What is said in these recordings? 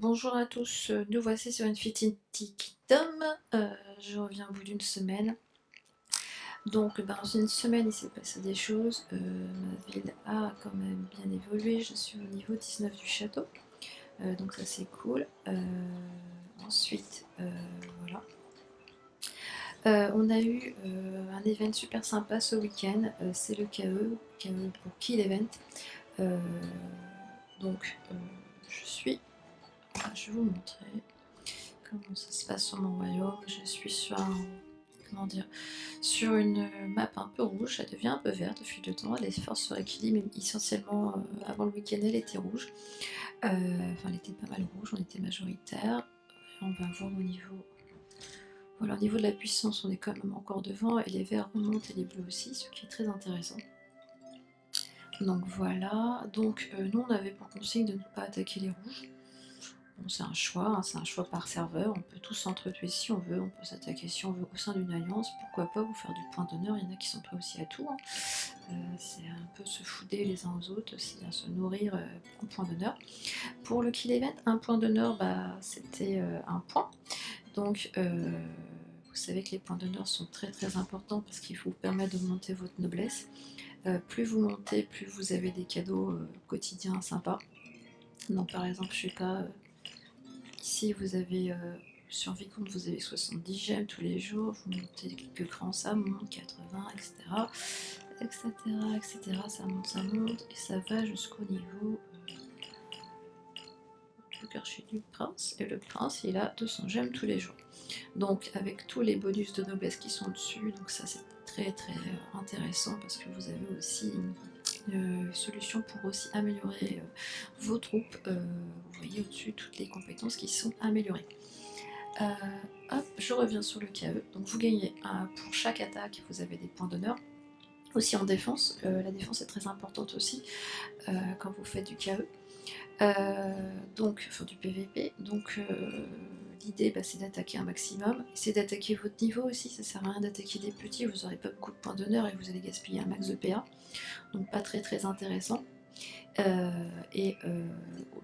Bonjour à tous, nous voici sur Infinity Kingdom. Je reviens au bout d'une semaine. Donc dans une semaine il s'est passé des choses, ma ville a quand même bien évolué, je suis au niveau 19 du château, donc ça c'est cool. Ensuite, voilà. On a eu un event super sympa ce week-end, c'est le KE pour Kill Event. Euh, donc je vais vous montrer comment ça se passe sur mon royaume. Je suis sur comment dire, sur une map un peu rouge, elle devient un peu verte au fil du temps, les forces se rééquilibrent, mais essentiellement avant le week-end elle était rouge, enfin elle était pas mal rouge, on était majoritaire. On va voir au niveau, voilà, au niveau de la puissance on est quand même encore devant, et les verts remontent et les bleus aussi, ce qui est très intéressant. Donc voilà, donc nous on avait pour consigne de ne pas attaquer les rouges. Bon, c'est un choix, hein, c'est un choix par serveur, on peut tous s'entretuer si on veut, on peut s'attaquer si on veut au sein d'une alliance, pourquoi pas vous faire du point d'honneur, il y en a qui sont prêts aussi à tout, hein. C'est un peu se fouder les uns aux autres, c'est à se nourrir en point d'honneur. Pour le kill event, un point d'honneur, bah, c'était un point, donc vous savez que les points d'honneur sont très très importants parce qu'ils vous permettent d'augmenter votre noblesse. Plus vous montez, plus vous avez des cadeaux quotidiens sympas. Donc par exemple, je sais pas, ici vous avez sur Vicomte vous avez 70 gemmes tous les jours, vous montez quelques crans, ça monte, 80, etc. etc. etc. Ça monte et ça va jusqu'au niveau du archer du prince. Et le prince il a 200 gemmes tous les jours. Donc avec tous les bonus de noblesse qui sont dessus, donc ça c'est très très intéressant parce que vous avez aussi une solution pour aussi améliorer vos troupes. Vous voyez au-dessus toutes les compétences qui sont améliorées. Hop, je reviens sur le KE. Donc vous gagnez pour chaque attaque, vous avez des points d'honneur. Aussi en défense, la défense est très importante aussi quand vous faites du KE. Donc, enfin du PVP. Donc l'idée c'est d'attaquer un maximum. C'est d'attaquer votre niveau aussi, ça sert à rien d'attaquer des petits, vous n'aurez pas beaucoup de points d'honneur et vous allez gaspiller un max de PA. Donc pas très très intéressant.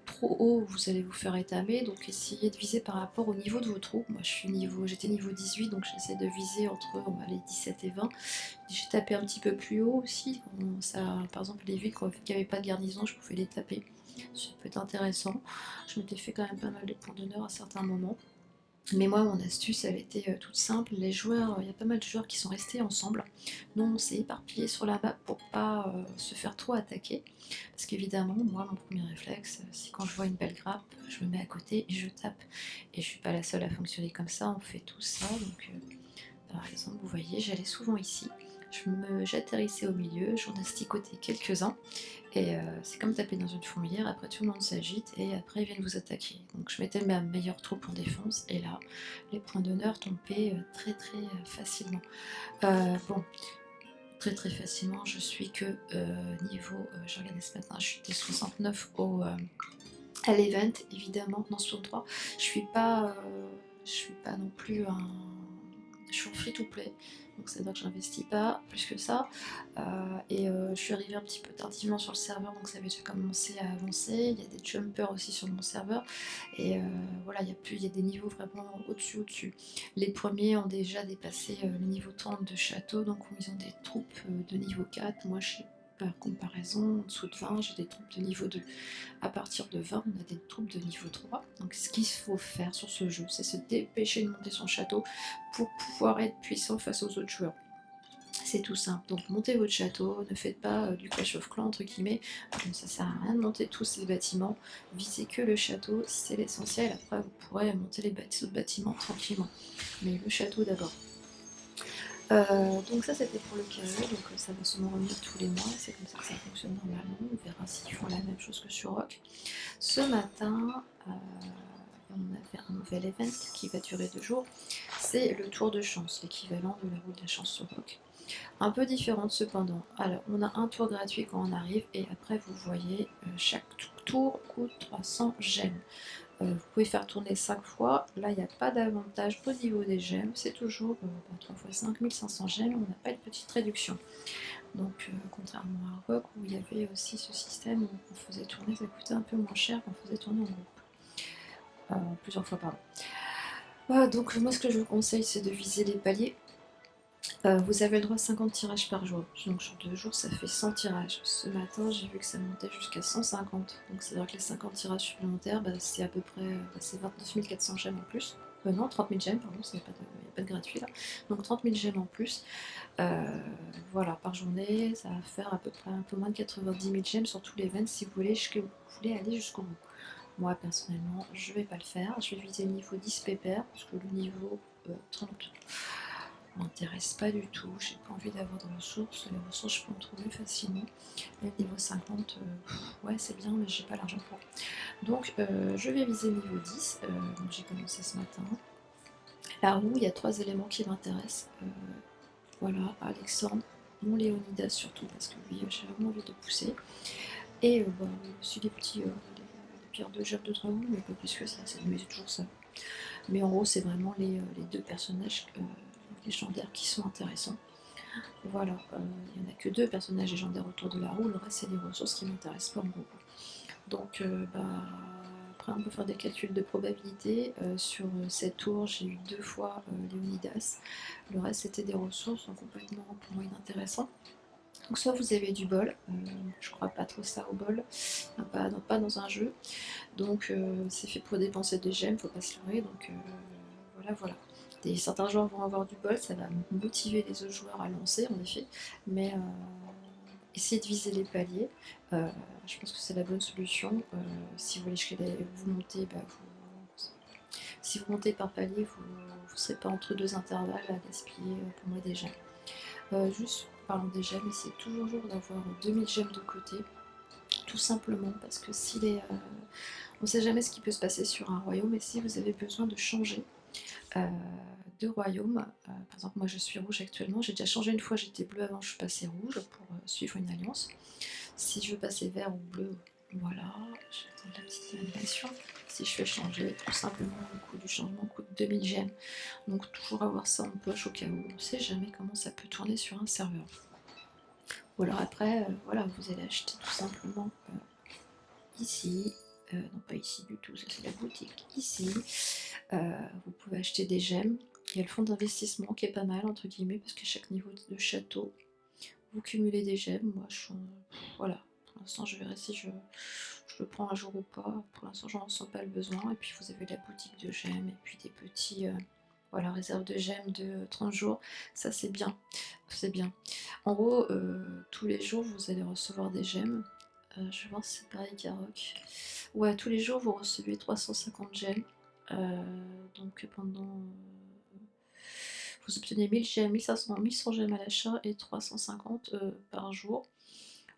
Trop haut vous allez vous faire étamer, donc essayez de viser par rapport au niveau de vos troupes. Moi j'étais niveau 18, donc j'essaie de viser entre les 17 et 20. J'ai tapé un petit peu plus haut aussi, par exemple les villes qui n'avaient pas de garnison je pouvais les taper, ça peut être intéressant. Je m'étais fait quand même pas mal de points d'honneur à certains moments. Mais moi, mon astuce, elle était toute simple. Les joueurs, il y a pas mal de joueurs qui sont restés ensemble. Nous, on s'est éparpillés sur la map pour pas se faire trop attaquer. Parce qu'évidemment, moi, mon premier réflexe, c'est quand je vois une belle grappe, je me mets à côté et je tape. Et je suis pas la seule à fonctionner comme ça, on fait tout ça. Donc, par exemple, vous voyez, j'allais souvent ici. J'atterrissais au milieu, j'en asticotais quelques-uns. Et c'est comme taper dans une fourmilière, après tout le monde s'agite et après ils viennent vous attaquer. Donc je mettais ma meilleure troupe en défense et là, les points d'honneur tombaient très très facilement. Bon, très très facilement, je suis que niveau, j'ai regardé ce matin, je suis des 69 à l'event, évidemment, non 63. Je suis pas non plus un... Je suis en free to play, donc ça veut dire que j'investis pas plus que ça. Je suis arrivée un petit peu tardivement sur le serveur, donc ça avait déjà commencé à avancer. Il y a des jumpers aussi sur mon serveur. Et voilà, il y a des niveaux vraiment au-dessus. Les premiers ont déjà dépassé le niveau 30 de château, donc ils ont des troupes de niveau 4. Moi, je sais par comparaison, en dessous de 20, j'ai des troupes de niveau 2. À partir de 20, on a des troupes de niveau 3. Donc ce qu'il faut faire sur ce jeu, c'est se dépêcher de monter son château pour pouvoir être puissant face aux autres joueurs. C'est tout simple. Donc montez votre château, ne faites pas du clash of clans entre guillemets. Donc, ça sert à rien de monter tous ces bâtiments. Visez que le château, c'est l'essentiel. Après vous pourrez monter les autres bâtiments tranquillement. Mais le château d'abord. Donc ça c'était pour le KE, donc ça va sûrement revenir tous les mois, c'est comme ça que ça fonctionne normalement, on verra s'ils font la même chose que sur Rock. Ce matin, on avait un nouvel event qui va durer 2 jours, c'est le tour de chance, l'équivalent de la roue de la chance sur Rock. Un peu différente cependant. Alors on a un tour gratuit quand on arrive et après vous voyez chaque tour coûte 300 gemmes. Vous pouvez faire tourner 5 fois, là il n'y a pas d'avantage au niveau des gemmes, c'est toujours 3 x 5, 1500 gemmes, on n'a pas de petite réduction. Donc contrairement à Rock où il y avait aussi ce système où on faisait tourner, ça coûtait un peu moins cher qu'on faisait tourner en groupe. plusieurs fois, pardon. Donc moi ce que je vous conseille c'est de viser les paliers. Vous avez le droit à 50 tirages par jour, donc sur 2 jours ça fait 100 tirages. Ce matin j'ai vu que ça montait jusqu'à 150, donc c'est à dire que les 50 tirages supplémentaires, c'est à peu près c'est 29 400 gemmes en plus. Non, 30 000 gemmes, pardon, il n'y a pas de gratuit là. Donc 30 000 gemmes en plus, voilà, par journée, ça va faire à peu près un peu moins de 90 000 gemmes sur tous les events si vous voulez aller jusqu'au bout. Moi personnellement, je vais pas le faire, je vais viser le niveau 10 pépère, parce que le niveau 30 m'intéresse pas du tout, j'ai pas envie d'avoir de ressources, les ressources je peux en trouver facilement. Et le niveau 50, ouais c'est bien mais j'ai pas l'argent pour. Donc je vais viser le niveau 10, donc j'ai commencé ce matin. La roue, il y a 3 éléments qui m'intéressent. Voilà, Alexandre, mon Léonidas surtout, parce que lui j'ai vraiment envie de pousser. Et aussi les petits les pierres de jab de dragon, mais pas plus que ça, c'est toujours ça. Mais en gros c'est vraiment les 2 personnages légendaires qui sont intéressants. Voilà, il n'y en a que 2 personnages légendaires autour de la roue, le reste c'est des ressources qui m'intéressent pas en gros. Donc après on peut faire des calculs de probabilité. Sur cette tour j'ai eu 2 fois Léonidas, le reste c'était des ressources, donc complètement pour moi inintéressant. Donc soit vous avez du bol, je crois pas trop ça au bol, pas dans un jeu, donc c'est fait pour dépenser des gemmes, faut pas se leurrer, donc voilà. Certains joueurs vont avoir du bol, ça va motiver les autres joueurs à lancer en effet, mais essayez de viser les paliers, je pense que c'est la bonne solution. Si vous voulez vous montez, si vous montez par palier, vous ne serez pas entre 2 intervalles à gaspiller pour moi des gemmes. Juste parlant des gemmes, essayez toujours d'avoir 2000 gemmes de côté, tout simplement parce que on ne sait jamais ce qui peut se passer sur un royaume, et si vous avez besoin de changer de royaume, par exemple moi je suis rouge actuellement, j'ai déjà changé une fois, j'étais bleu avant, je suis passée rouge pour suivre une alliance. Si je veux passer vert ou bleu, voilà, je vais attendre la petite animation. Si je fais changer, tout simplement le coût du changement coûte 2000 gemmes, donc toujours avoir ça en poche au cas où, on ne sait jamais comment ça peut tourner sur un serveur. Ou alors après, voilà, vous allez acheter tout simplement ici, non pas ici du tout, ça c'est la boutique, ici, vous pouvez acheter des gemmes. Il y a le fonds d'investissement qui est pas mal entre guillemets, parce qu'à chaque niveau de château, vous cumulez des gemmes. Moi voilà, pour l'instant je verrai si je le prends un jour ou pas, pour l'instant j'en ressens pas le besoin. Et puis vous avez la boutique de gemmes, et puis des petits... voilà, réserve de gemmes de 30 jours, ça c'est bien, c'est bien. En gros, tous les jours vous allez recevoir des gemmes. Je vais voir si c'est pareil qu'Aroc. Ouais, tous les jours vous recevez 350 gemmes. Donc pendant... vous obtenez 1000 gemmes, 1500, 1100 gemmes à l'achat et 350 par jour.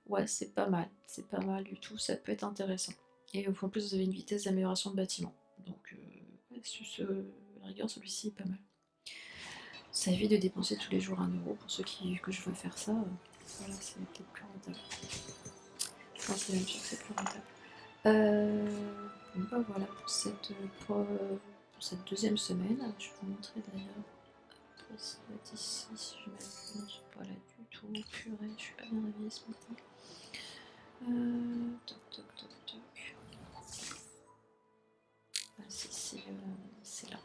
Ouais, c'est pas mal du tout, ça peut être intéressant. Et en plus vous avez une vitesse d'amélioration de bâtiment. Donc ouais, la rigueur celui-ci est pas mal. Ça évite de dépenser tous les jours 1 euro pour ceux que je vois faire ça. Voilà, c'est peut-être plus rentable. Je pense même sûr que c'est plus rentable. Bon bah voilà pour cette deuxième semaine. Je vais vous montrer d'ailleurs ça va être ici si je mets. Non, c'est pas là du tout. Purée, je suis pas bien réveillée ce matin. Toc toc toc toc. Ah, c'est là.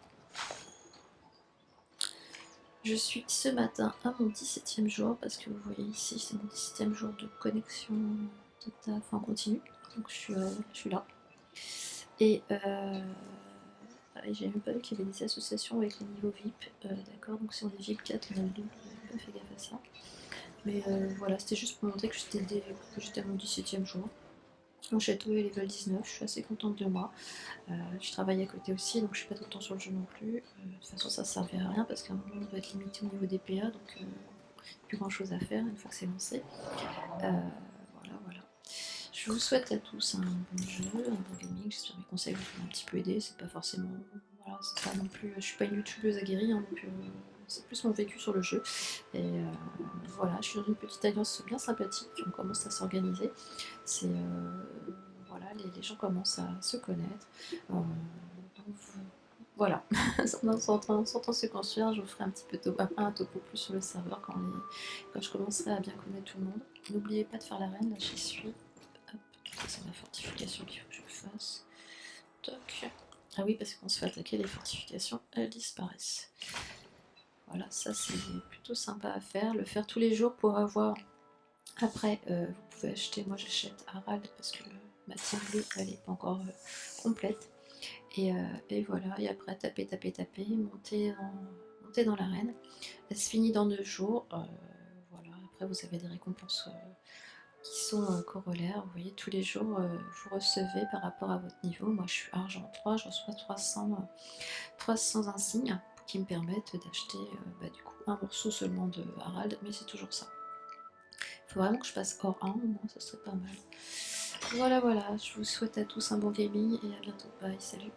Je suis ce matin à mon 17e jour, parce que vous voyez ici, c'est mon 17e jour de connexion totale, enfin continue. Donc je suis là. Et j'ai même pas vu qu'il y avait des associations avec les niveaux VIP. D'accord, donc si on est VIP 4, on a le double, j'avais pas fait gaffe à ça. Mais voilà, c'était juste pour montrer que j'étais à mon 17e jour. Mon château est level 19, je suis assez contente de moi. Je travaille à côté aussi, donc je suis pas tout le temps sur le jeu non plus. De toute façon, ça servira à rien parce qu'à un moment, on va être limité au niveau des PA, donc plus grand chose à faire une fois que c'est lancé. Voilà. Je vous souhaite à tous un bon jeu, un bon gaming. J'espère que mes conseils vous ont un petit peu aidé. C'est pas forcément. Voilà, c'est pas non plus. Je suis pas une youtubeuse aguerrie, hein, donc c'est plus mon vécu sur le jeu. Et voilà, je suis dans une petite alliance bien sympathique. On commence à s'organiser. Voilà, les gens commencent à se connaître. Voilà, on s'entend se construire. Je vous ferai un petit peu un topo plus sur le serveur quand je commencerai à bien connaître tout le monde. N'oubliez pas de faire la reine, là j'y suis. Hop, c'est ma fortification qu'il faut que je fasse. Toc. Ah oui, parce qu'on se fait attaquer, les fortifications, elles disparaissent. Voilà, ça c'est plutôt sympa à faire. Le faire tous les jours pour avoir... Après, vous pouvez acheter, moi j'achète Harald parce que ma team bleue, elle n'est pas encore complète. Et voilà, et après taper, taper, taper, monter dans l'arène. Elle se finit dans 2 jours. Voilà, après vous avez des récompenses qui sont corollaires. Vous voyez, tous les jours, vous recevez par rapport à votre niveau. Moi, je suis argent 3, je reçois 300 insignes qui me permettent d'acheter du coup un morceau seulement de Harald, mais c'est toujours ça. Il faut vraiment que je passe hors 1, au moins, ça serait pas mal. Voilà, voilà, je vous souhaite à tous un bon gaming et à bientôt. Bye, salut.